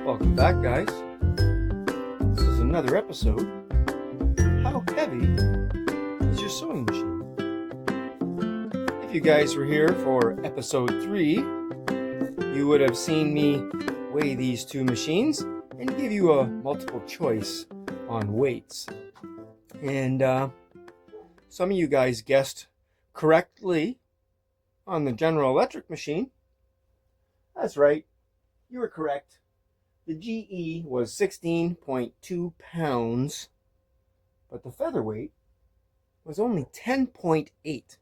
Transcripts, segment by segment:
Welcome back, guys. This is another episode. How heavy is your sewing machine? If you guys were here for episode 3, you would have seen me weigh these two machines and give you a multiple choice on weights. And some of you guys guessed correctly on the General Electric machine. That's right, you were correct. The GE was 16.2 pounds, but the featherweight was only 10.8.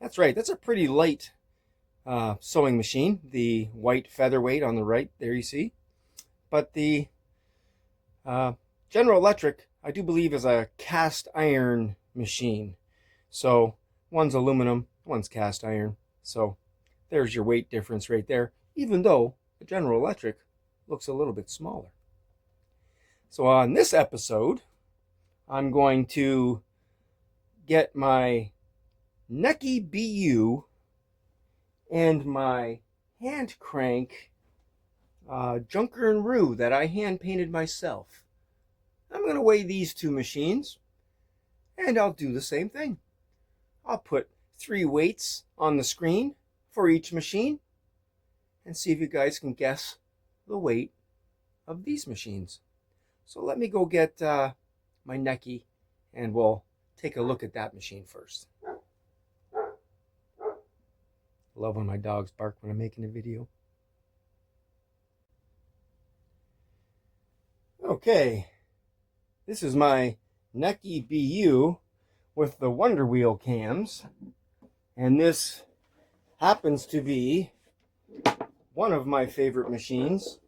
That's right, that's a pretty light sewing machine. The white featherweight on the right, there you see. But the General Electric, I do believe, is a cast iron machine. So one's aluminum, one's cast iron. So there's your weight difference right there, even though the General Electric looks a little bit smaller. So on this episode, I'm going to get my Necky BU and my hand crank Junker and Roo that I hand painted myself. I'm going to weigh these two machines, and I'll do the same thing. I'll put 3 weights on the screen for each machine and see if you guys can guess the weight of these machines. So let me go get my Necky and we'll take a look at that machine first. I love when my dogs bark when I'm making a video. Okay, this is my Necky BU with the Wonder Wheel cams, and this happens to be one of my favorite machines.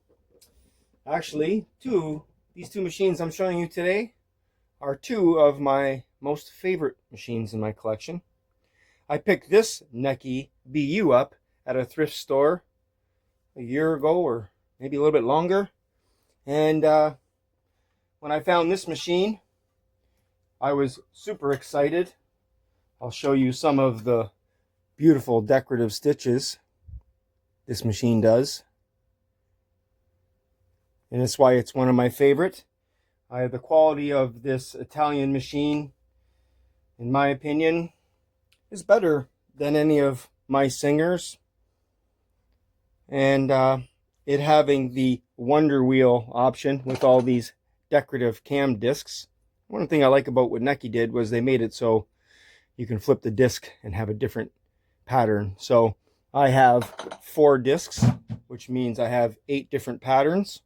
Actually, these two machines I'm showing you today are 2 of my most favorite machines in my collection. I picked this Necky BU up at a thrift store a year ago, or maybe a little bit longer. And when I found this machine, I was super excited. I'll show you some of the beautiful decorative stitches this machine does. And that's why it's one of my favorite. The quality of this Italian machine, in my opinion, is better than any of my Singers. And it having the Wonder Wheel option with all these decorative cam discs. One thing I like about what Necky did was they made it so you can flip the disc and have a different pattern. So I have 4 discs, which means I have 8 different patterns.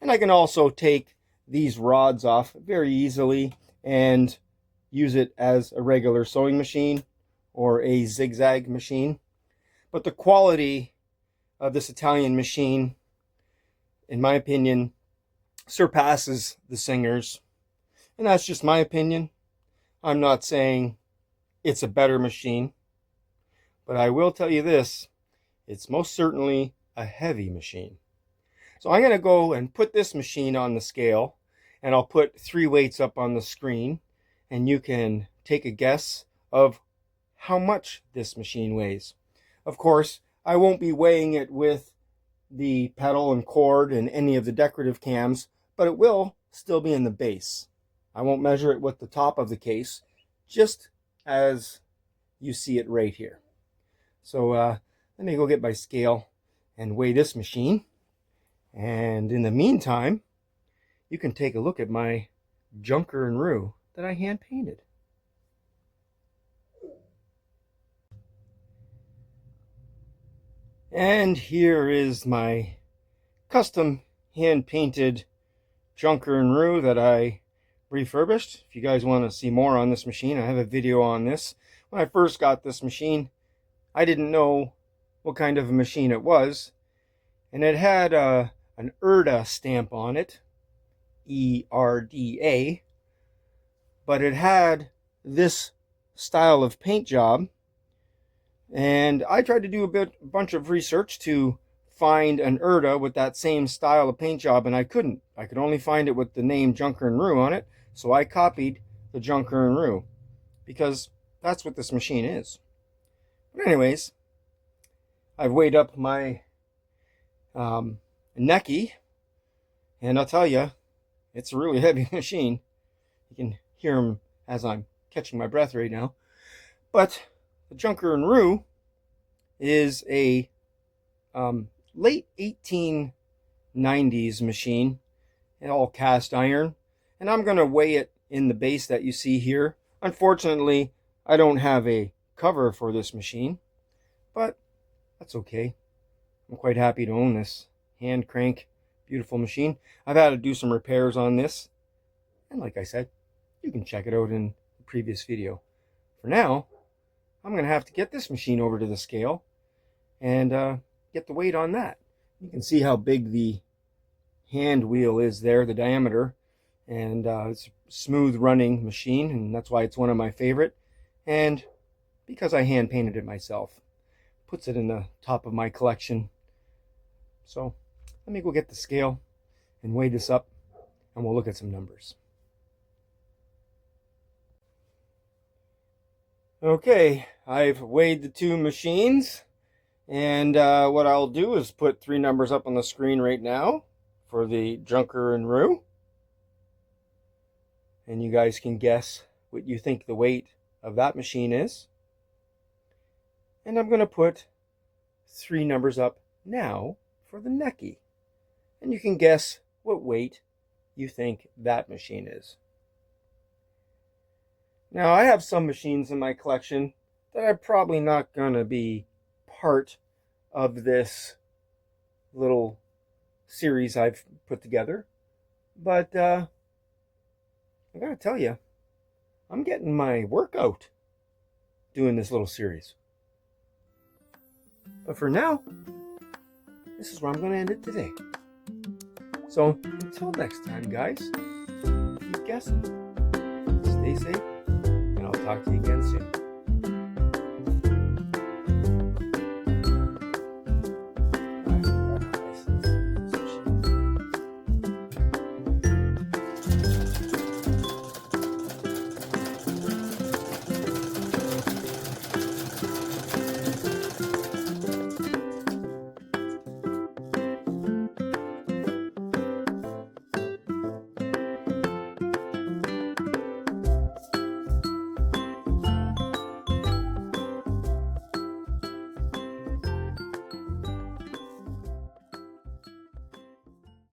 And I can also take these rods off very easily and use it as a regular sewing machine or a zigzag machine. But the quality of this Italian machine, in my opinion, surpasses the Singers. And that's just my opinion. I'm not saying it's a better machine, but I will tell you this, it's most certainly a heavy machine. So I'm going to go and put this machine on the scale, and I'll put 3 weights up on the screen, and you can take a guess of how much this machine weighs. Of course, I won't be weighing it with the pedal and cord and any of the decorative cams, but it will still be in the base. I won't measure it with the top of the case, just as you see it right here. So let me go get my scale and weigh this machine. And in the meantime, you can take a look at my Junker and Roo that I hand painted. And here is my custom hand painted Junker and Roo that I refurbished. If you guys want to see more on this machine, I have a video on this. When I first got this machine, I didn't know what kind of a machine it was, and it had an Erda stamp on it, ERDA, but it had this style of paint job, and I tried to do a bunch of research to find an Erda with that same style of paint job, and I couldn't. I could only find it with the name Junker and Roo on it, so I copied the Junker and Roo, because that's what this machine is. But anyways, I've weighed up my Necky, And I'll tell you, it's a really heavy machine. You can hear them as I'm catching my breath right now. But the Junker & Rue is a late 1890s machine, all cast iron. And I'm going to weigh it in the base that you see here. Unfortunately, I don't have a cover for this machine, but that's okay. I'm quite happy to own this hand crank, beautiful machine. I've had to do some repairs on this, and like I said, you can check it out in the previous video. For now, I'm going to have to get this machine over to the scale and get the weight on that. You can see how big the hand wheel is there, the diameter, and it's a smooth running machine, and that's why it's one of my favorite. And because I hand painted it myself, puts it in the top of my collection. So let me go get the scale and weigh this up, and we'll look at some numbers. Okay, I've weighed the two machines, and what I'll do is put three numbers up on the screen right now for the Junker & Rue, and you guys can guess what you think the weight of that machine is. And I'm going to put three numbers up now for the Necky, and you can guess what weight you think that machine is. Now, I have some machines in my collection that are probably not going to be part of this little series I've put together, but I gotta tell you, I'm getting my workout doing this little series. But for now, this is where I'm going to end it today. So until next time, guys, keep guessing, stay safe, and I'll talk to you again soon.